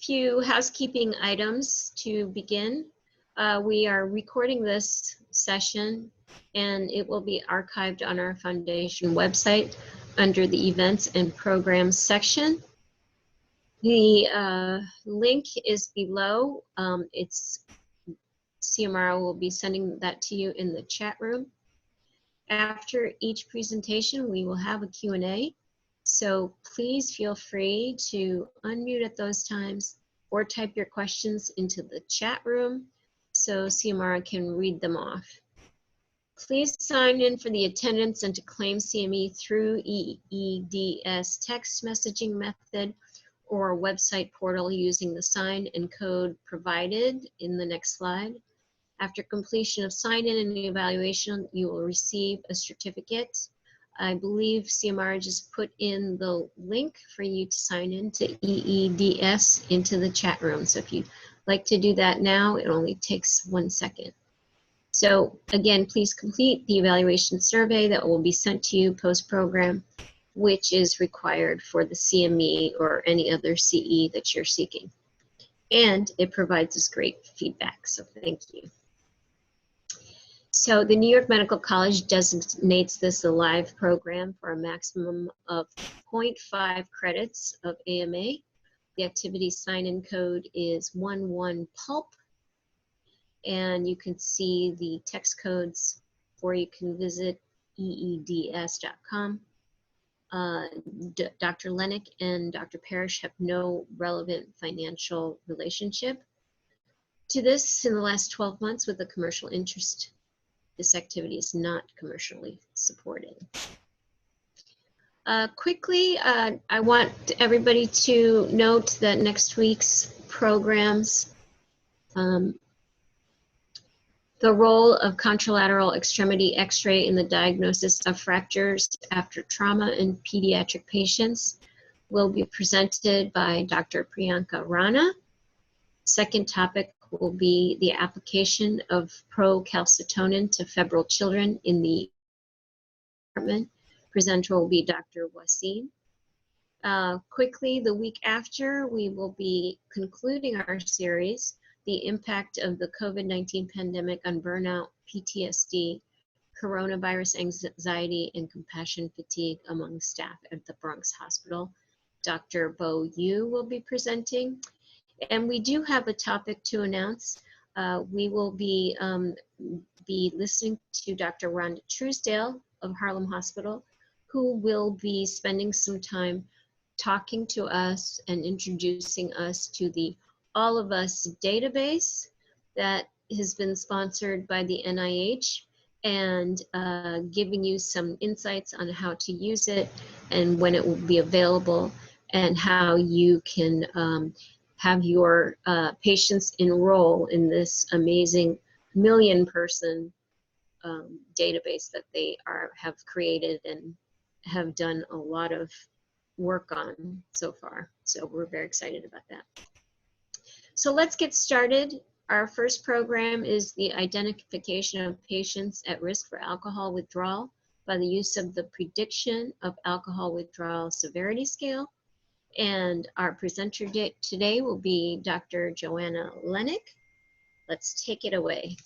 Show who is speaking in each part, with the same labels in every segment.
Speaker 1: few housekeeping items to begin. We are recording this session and it will be archived on our foundation website under the events and programs section. The link is below. CMR will be sending that to you in the chat room. After each presentation, we will have a Q&A. So please feel free to unmute at those times or type your questions into the chat room so CMR can read them off. Please sign in for the attendance and to claim CME through EEDS text messaging method or website portal using the sign and code provided in the next slide. After completion of sign-in and evaluation, you will receive a certificate. I believe CMR just put in the link for you to sign in to EEDS into the chat room. So if you'd like to do that now, it only takes 1 second. So again, please complete the evaluation survey that will be sent to you post-program, which is required for the CME or any other CE that you're seeking. And it provides us great feedback, so thank you. So the New York Medical College designates this a live program for a maximum of 0.5 credits of AMA. The activity sign-in code is 11PULP, and you can see the text codes, or you can visit eeds.com. Dr. Lenik and Dr. Parish have no relevant financial relationship to this in the last 12 months with a commercial interest. This activity is not commercially supported. Quickly, I want everybody to note that next week's programs, the role of contralateral extremity X-ray in the diagnosis of fractures after trauma in pediatric patients will be presented by Dr. Priyanka Rana. Second topic will be the application of procalcitonin to febrile children in the department. Presenter will be Dr. Wasim. Quickly, the week after, we will be concluding our series, The Impact of the COVID-19 Pandemic on Burnout, PTSD, Coronavirus Anxiety, and Compassion Fatigue among staff at the Bronx Hospital. Dr. Bo Yu will be presenting. And we do have a topic to announce. We will be listening to Dr. Rhonda Truesdale of Harlem Hospital, who will be spending some time talking to us and introducing us to the All of Us database that has been sponsored by the NIH and giving you some insights on how to use it and when it will be available and how you can have your patients enroll in this amazing million-person database that they have created and have done a lot of work on so far. So we're very excited about that. So let's get started. Our first program is the identification of patients at risk for alcohol withdrawal by the use of the prediction of alcohol withdrawal severity scale. And our presenter today will be Dr. Joanna Lenik. Let's take it away.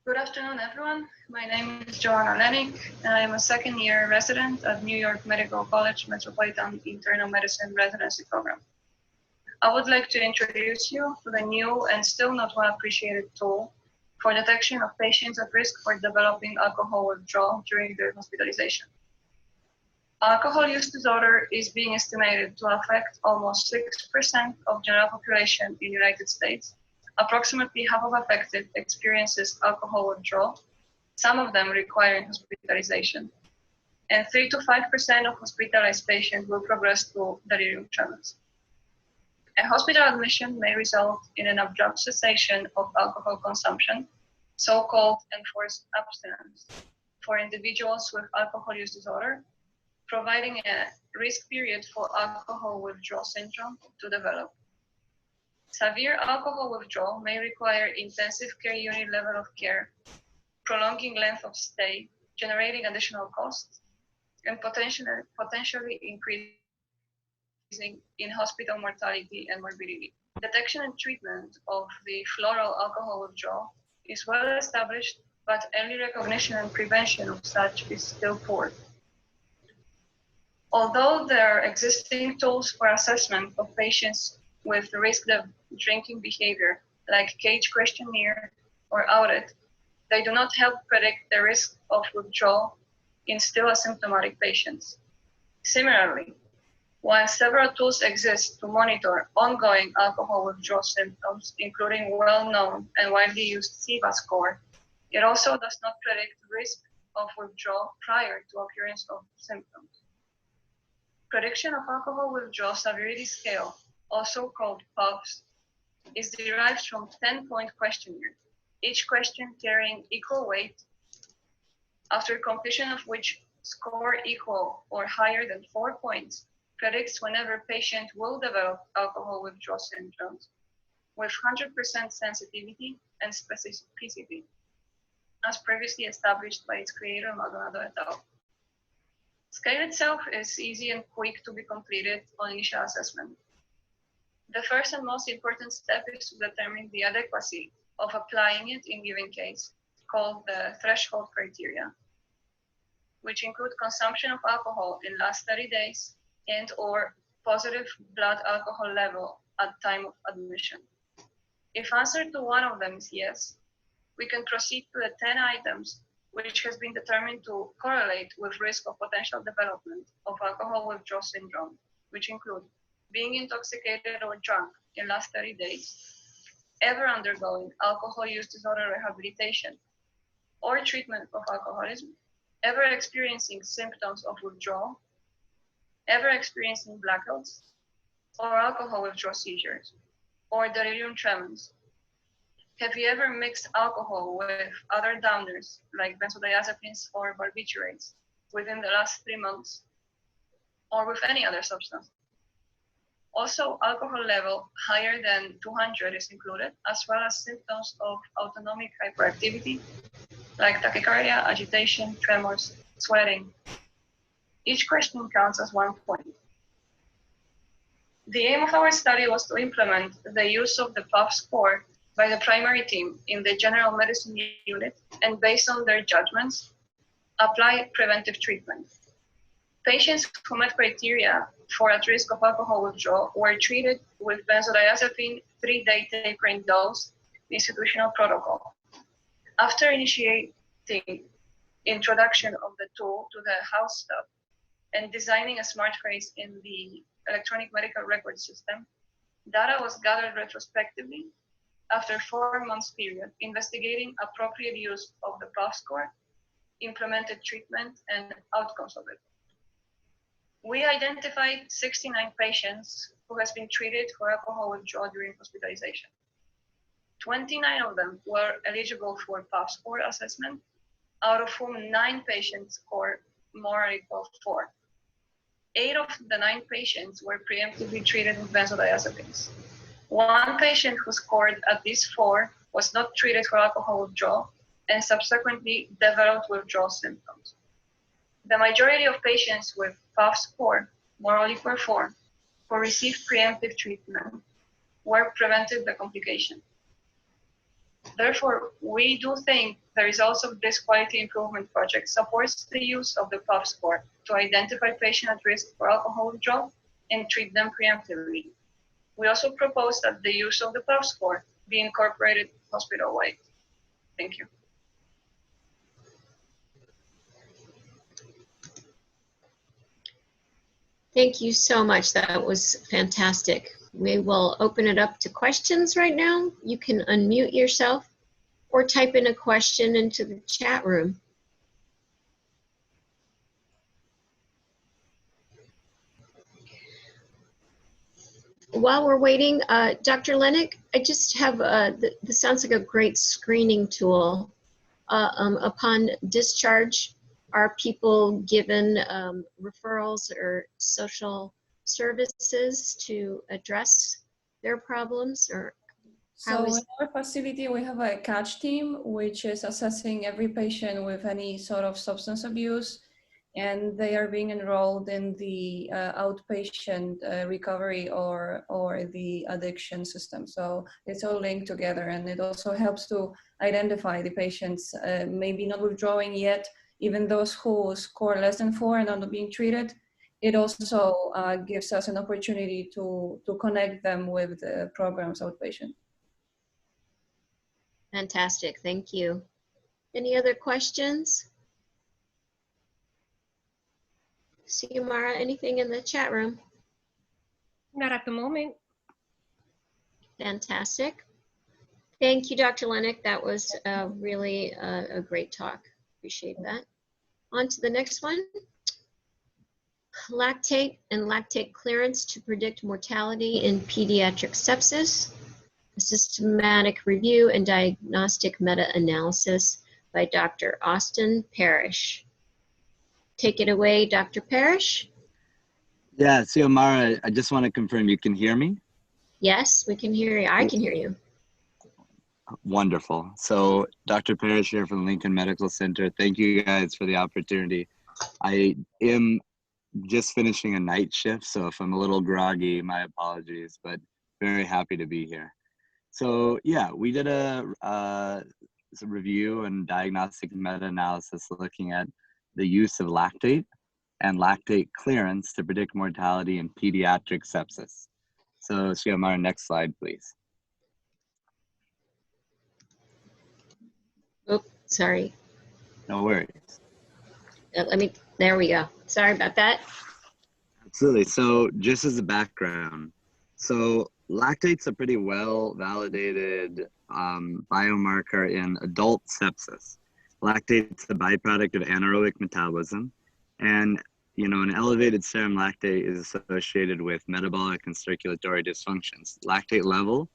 Speaker 2: Good afternoon, everyone. My name is Joanna Lenik, and I am a second-year resident at New York Medical College Metropolitan Internal Medicine Residency Program. I would like to introduce you to the new and still not well appreciated tool for detection of patients at risk for developing alcohol withdrawal during their hospitalization. Alcohol use disorder is being estimated to affect almost 6% of general population in the United States. Approximately half of affected experiences alcohol withdrawal, some of them requiring hospitalization. And 3 to 5% of hospitalized patients will progress to delirium tremens. A hospital admission may result in an abrupt cessation of alcohol consumption, so-called enforced abstinence, for individuals with alcohol use disorder, providing a risk period for alcohol withdrawal syndrome to develop. Severe alcohol withdrawal may require intensive care unit level of care, prolonging length of stay, generating additional costs, and potentially increase increasing in-hospital mortality and morbidity. Detection and treatment of the floral alcohol withdrawal is well established, but early recognition and prevention of such is still poor. Although there are existing tools for assessment of patients with risk of drinking behavior, like CAGE questionnaire or audit, they do not help predict the risk of withdrawal in still asymptomatic patients. Similarly, while several tools exist to monitor ongoing alcohol withdrawal symptoms, including well-known and widely used SIVA score, it also does not predict risk of withdrawal prior to occurrence of symptoms. Prediction of alcohol withdrawal severity scale, also called PHRF, is derived from 10-point questionnaire, each question carrying equal weight, after completion of which score equal or higher than 4 points predicts whenever patient will develop alcohol withdrawal symptoms with 100% sensitivity and specificity, as previously established by its creator, Maldonado et al. Scale itself is easy and quick to be completed on initial assessment. The first and most important step is to determine the adequacy of applying it in given case, called the threshold criteria, which include consumption of alcohol in last 30 days and or positive blood alcohol level at time of admission. If answer to one of them is yes, we can proceed to the 10 items which has been determined to correlate with risk of potential development of alcohol withdrawal syndrome, which include being intoxicated or drunk in last 30 days, ever undergoing alcohol use disorder rehabilitation or treatment of alcoholism, ever experiencing symptoms of withdrawal, ever experiencing blackouts or alcohol withdrawal seizures, or delirium tremens. Have you ever mixed alcohol with other downers like benzodiazepines or barbiturates within the last 3 months, or with any other substance? Also, alcohol level higher than 200 is included, as well as symptoms of autonomic hyperactivity like tachycardia, agitation, tremors, sweating. Each question counts as 1 point. The aim of our study was to implement the use of the PHRF score by the primary team in the general medicine unit, and based on their judgments, apply preventive treatment. Patients who met criteria for at risk of alcohol withdrawal were treated with benzodiazepine 3-day tapering dose institutional protocol. After initiating introduction of the tool to the house staff and designing a smart trace in the electronic medical record system, data was gathered retrospectively after 4 months period, investigating appropriate use of the PHRF score, implemented treatment, and outcomes of it. We identified 69 patients who has been treated for alcohol withdrawal during hospitalization. 29 of them were eligible for PHRF score assessment, out of whom 9 patients scored more or equal 4. 8 of the 9 patients were preemptively treated with benzodiazepines. 1 patient who scored at least 4 was not treated for alcohol withdrawal and subsequently developed withdrawal symptoms. The majority of patients with PHRF score, more or equal 4, who received preemptive treatment were prevented the complication. Therefore, we do think the results of this quality improvement project supports the use of the PHRF score to identify patients at risk for alcohol withdrawal and treat them preemptively. We also propose that the use of the PHRF score be incorporated hospital-wide. Thank you.
Speaker 1: Thank you so much. That was fantastic. We will open it up to questions right now. You can unmute yourself or type in a question into the chat room. While we're waiting, Dr. Lenik, I just have, this sounds like a great screening tool. Upon discharge, are people given referrals or social services to address their problems, or how is?
Speaker 3: So in our facility, we have a catch team, which is assessing every patient with any sort of substance abuse. and they are being enrolled in the outpatient recovery or the addiction system. So it's all linked together, and it also helps to identify the patients maybe not withdrawing yet, even those who score less than 4 and are not being treated. It also gives us an opportunity to connect them with the programs outpatient.
Speaker 1: Fantastic, thank you. Any other questions? Xiomara, anything in the chat room?
Speaker 4: Not at the moment.
Speaker 1: Fantastic. Thank you, Dr. Lenik. That was really a great talk. Appreciate that. On to the next one. Lactate and lactate clearance to predict mortality in pediatric sepsis. A systematic review and diagnostic meta-analysis by Dr. Austin Parish. Take it away, Dr. Parish.
Speaker 5: Yeah, Xiomara, I just want to confirm you can hear me?
Speaker 1: Yes, we can hear you. I can hear you.
Speaker 5: Wonderful. So Dr. Parish here from the Lincoln Medical Center. Thank you guys for the opportunity. I am just finishing a night shift, so if I'm a little groggy, my apologies, but very happy to be here. So yeah, we did a review and diagnostic meta-analysis looking at the use of lactate and lactate clearance to predict mortality in pediatric sepsis. So Xiomara, next slide, please.
Speaker 1: Oh, sorry.
Speaker 5: No worries.
Speaker 1: There we go. Sorry about that.
Speaker 5: Absolutely. So just as a background, so lactate's a pretty well validated biomarker in adult sepsis. Lactate's a byproduct of anaerobic metabolism, and an elevated serum lactate is associated with metabolic and circulatory dysfunctions. Lactate level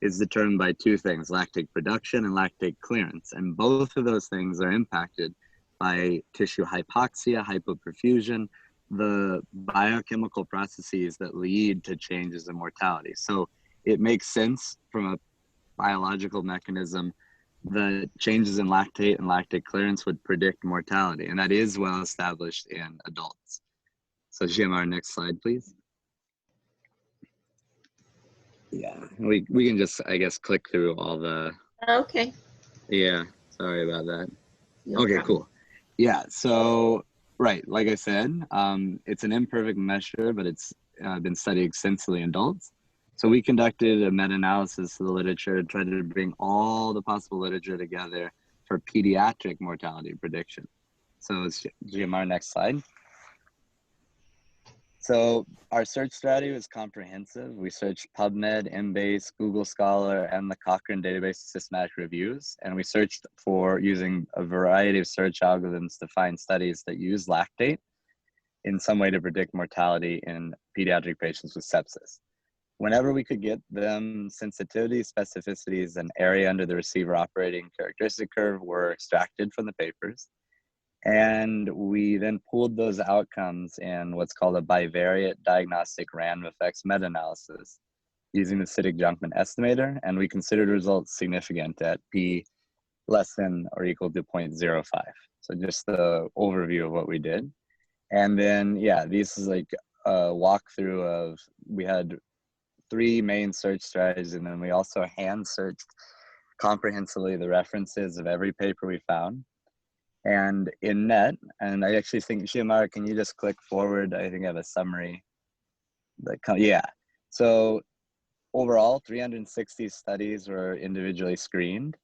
Speaker 5: is determined by two things: lactate production and lactate clearance, and both of those things are impacted by tissue hypoxia, hypoperfusion, the biochemical processes that lead to changes in mortality. So it makes sense from a biological mechanism that changes in lactate and lactate clearance would predict mortality, and that is well established in adults. So GMR, next slide, please. Yeah, we can just, I guess, click through all the...
Speaker 1: Okay.
Speaker 5: Yeah, sorry about that.
Speaker 1: No
Speaker 5: Okay,
Speaker 1: problem.
Speaker 5: cool. Yeah, so, right, like I said, it's an imperfect measure, but it's been studied extensively in adults. So we conducted a meta-analysis of the literature and tried to bring all the possible literature together for pediatric mortality prediction. So GMR, next slide. So our search strategy was comprehensive. We searched PubMed, Embase, Google Scholar, and the Cochrane database of systematic reviews. And we searched for using a variety of search algorithms to find studies that use lactate in some way to predict mortality in pediatric patients with sepsis. Whenever we could get them, sensitivity, specificities, and area under the receiver operating characteristic curve were extracted from the papers. And we then pooled those outcomes in what's called a bivariate diagnostic random effects meta-analysis using the Sittig-Junkman estimator, and we considered results significant at p less than or equal to 0.05. So just the overview of what we did. And then, yeah, this is like a walkthrough of, we had 3 main search strategies, and then we also hand searched comprehensively the references of every paper we found. And in net, and I actually think, Xiomara, can you just click forward? I think I have a summary. Yeah, so overall, 360 studies were individually screened,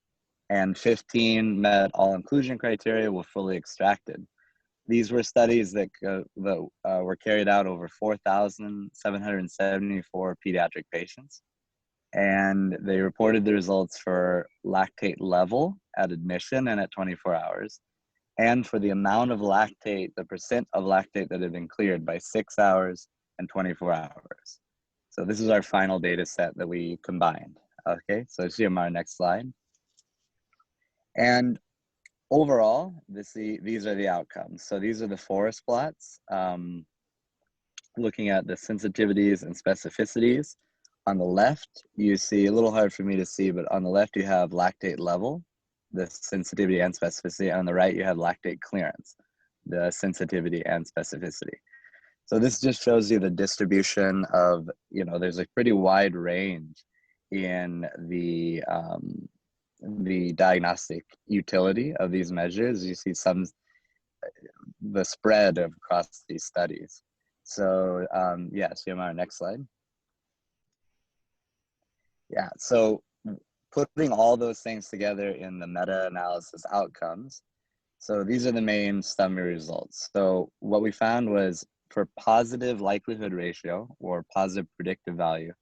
Speaker 5: and 15 met all inclusion criteria, were fully extracted. These were studies that were carried out over 4,774 pediatric patients. And they reported the results for lactate level at admission and at 24 hours. And for the amount of lactate, the percent of lactate that had been cleared by 6 hours and 24 hours. So this is our final data set that we combined. Okay, so GMR, next slide. And overall, these are the outcomes. So these are the forest plots, looking at the sensitivities and specificities. On the left, you see, a little hard for me to see, but on the left you have lactate level, the sensitivity and specificity. On the right, you have lactate clearance. the sensitivity and specificity. So this just shows you the distribution of, there's a pretty wide range in the diagnostic utility of these measures. You see the spread across these studies. So CMR, next slide. Yeah, so putting all those things together in the meta-analysis outcomes. So these are the main summary results. So what we found was for positive likelihood ratio or positive predictive value,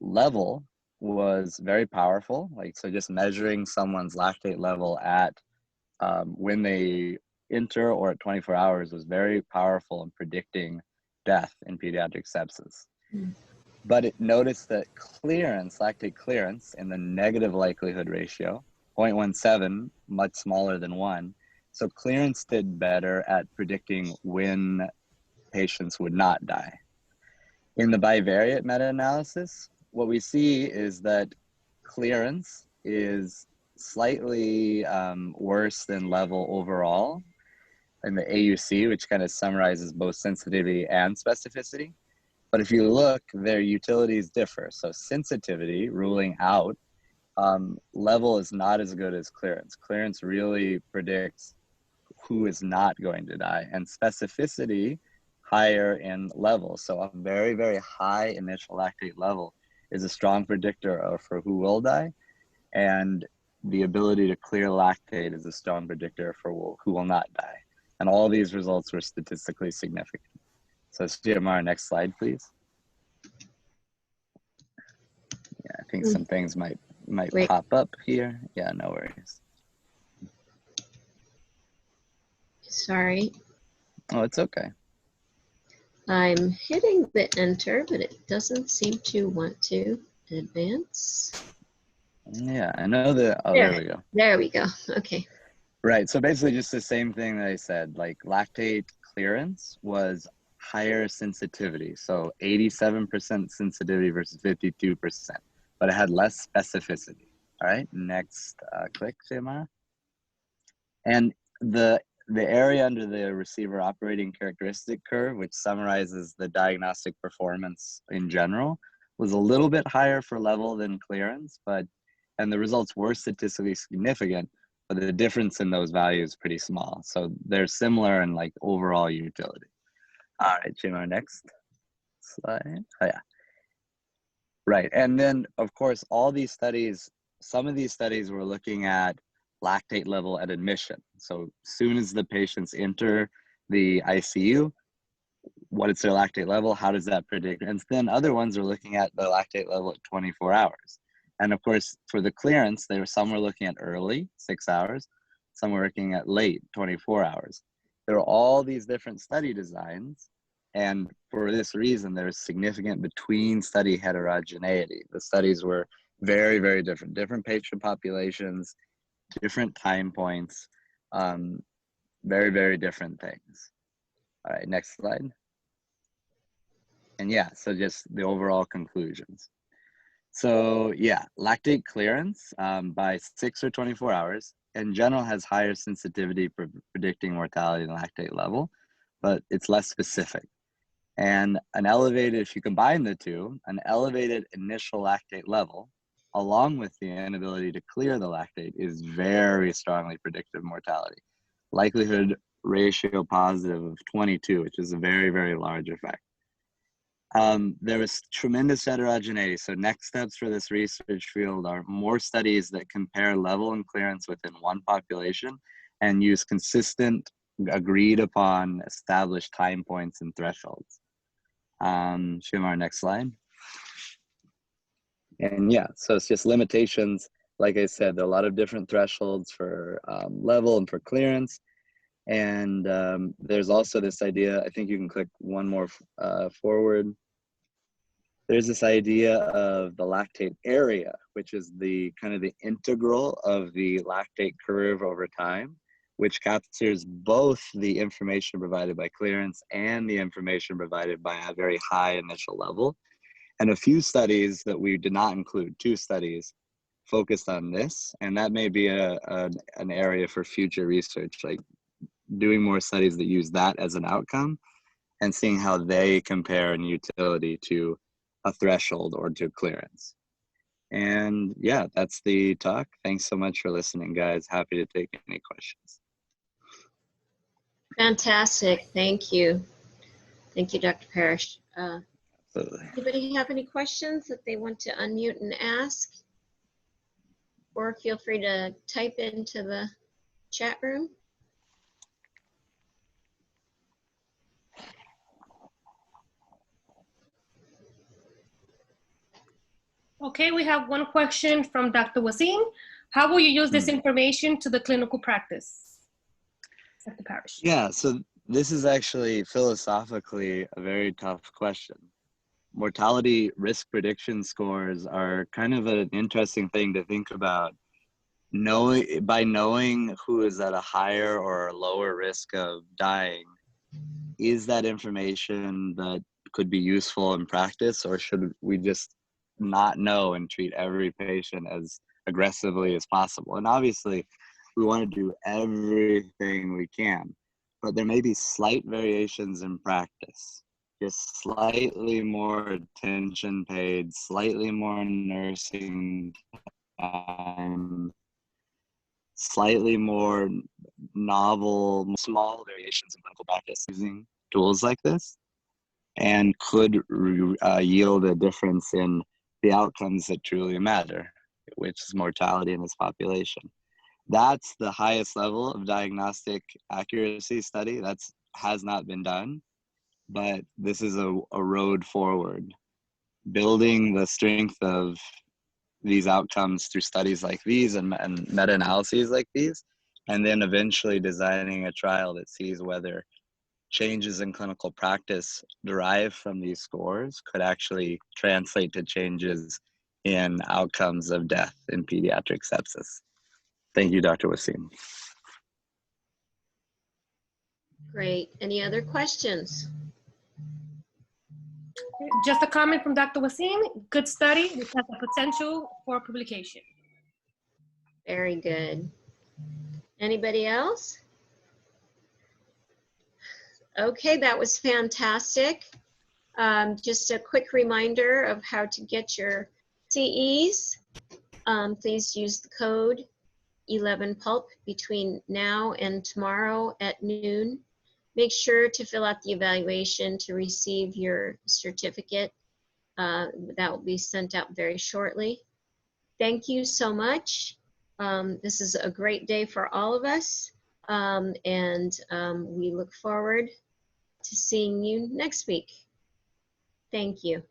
Speaker 5: level was very powerful. So just measuring someone's lactate level at when they enter or at 24 hours was very powerful in predicting death in pediatric sepsis. But it noticed that lactate clearance in the negative likelihood ratio, 0.17, much smaller than 1. So clearance did better at predicting when patients would not die. In the bivariate meta-analysis, what we see is that clearance is slightly worse than level overall in the AUC, which kind of summarizes both sensitivity and specificity. But if you look, their utilities differ. So sensitivity, ruling out, level is not as good as clearance. Clearance really predicts who is not going to die, and specificity higher in level. So a very, very high initial lactate level is a strong predictor for who will die, and the ability to clear lactate is a strong predictor for who will not die. And all these results were statistically significant. So CMR, next slide, please. Yeah, I think some things might pop up here. Yeah, no worries.
Speaker 1: Sorry.
Speaker 5: Oh, it's okay.
Speaker 1: I'm hitting the enter, but it doesn't seem to want to advance.
Speaker 5: Yeah, I know that. Oh, there we go.
Speaker 1: There we go. Okay.
Speaker 5: Right. So basically just the same thing that I said, like lactate clearance was higher sensitivity. So 87% sensitivity versus 52%, but it had less specificity. All right. Next, click, CMR. And the area under the receiver operating characteristic curve, which summarizes the diagnostic performance in general, was a little bit higher for level than clearance, and the results were statistically significant, but the difference in those values is pretty small. So they're similar in like overall utility. All right, Jim, next slide. Oh yeah. Right, and then of course, some of these studies were looking at lactate level at admission. So soon as the patients enter the ICU, what is their lactate level? How does that predict? And then other ones are looking at the lactate level at 24 hours. And of course, for the clearance, some were looking at early, 6 hours. Some were looking at late, 24 hours. There are all these different study designs. And for this reason, there's significant between study heterogeneity. The studies were very, very different patient populations, different time points, very, very different things. All right, next slide. And yeah, so just the overall conclusions. So yeah, lactate clearance by 6 or 24 hours in general has higher sensitivity for predicting mortality than lactate level, but it's less specific. And if you combine the two, an elevated initial lactate level along with the inability to clear the lactate is very strongly predictive of mortality. Likelihood ratio positive of 22, which is a very, very large effect. There was tremendous heterogeneity. So next steps for this research field are more studies that compare level and clearance within one population and use consistent, agreed upon, established time points and thresholds. Shimar, next slide. And yeah, so it's just limitations. Like I said, there are a lot of different thresholds for level and for clearance. And there's also this idea, I think you can click one more forward. There's this idea of the lactate area, which is the kind of the integral of the lactate curve over time, which captures both the information provided by clearance and the information provided by a very high initial level. And a few studies that we did not include, 2 studies, focused on this, and that may be an area for future research, like doing more studies that use that as an outcome and seeing how they compare in utility to a threshold or to clearance. And yeah, that's the talk. Thanks so much for listening, guys. Happy to take any questions.
Speaker 1: Fantastic. Thank you. Thank you, Dr. Parish.
Speaker 5: Absolutely.
Speaker 1: Anybody have any questions that they want to unmute and ask? Or feel free to type into the chat room.
Speaker 4: Okay, we have one question from Dr. Wasim. How will you use this information to the clinical practice? Dr. Parish.
Speaker 5: Yeah, so this is actually philosophically a very tough question. Mortality risk prediction scores are kind of an interesting thing to think about. By knowing who is at a higher or a lower risk of dying, is that information that could be useful in practice, or should we just not know and treat every patient as aggressively as possible? And obviously, we want to do everything we can, but there may be slight variations in practice. Just slightly more attention paid, slightly more nursing time, slightly more novel, small variations in clinical practice using tools like this, and could yield a difference in the outcomes that truly matter, which is mortality in this population. That's the highest level of diagnostic accuracy study. Has not been done, but this is a road forward. Building the strength of these outcomes through studies like these and meta-analyses like these, and then eventually designing a trial that sees whether changes in clinical practice derived from these scores could actually translate to changes in outcomes of death in pediatric sepsis. Thank you, Dr. Wasim.
Speaker 1: Great. Any other questions?
Speaker 4: Just a comment from Dr. Wasim. Good study, which has the potential for publication.
Speaker 1: Very good. Anybody else? Okay, that was fantastic. Just a quick reminder of how to get your CEs. Please use the code 11PULP between now and tomorrow at noon. Make sure to fill out the evaluation to receive your certificate. That will be sent out very shortly. Thank you so much. This is a great day for all of us. We look forward to seeing you next week. Thank you.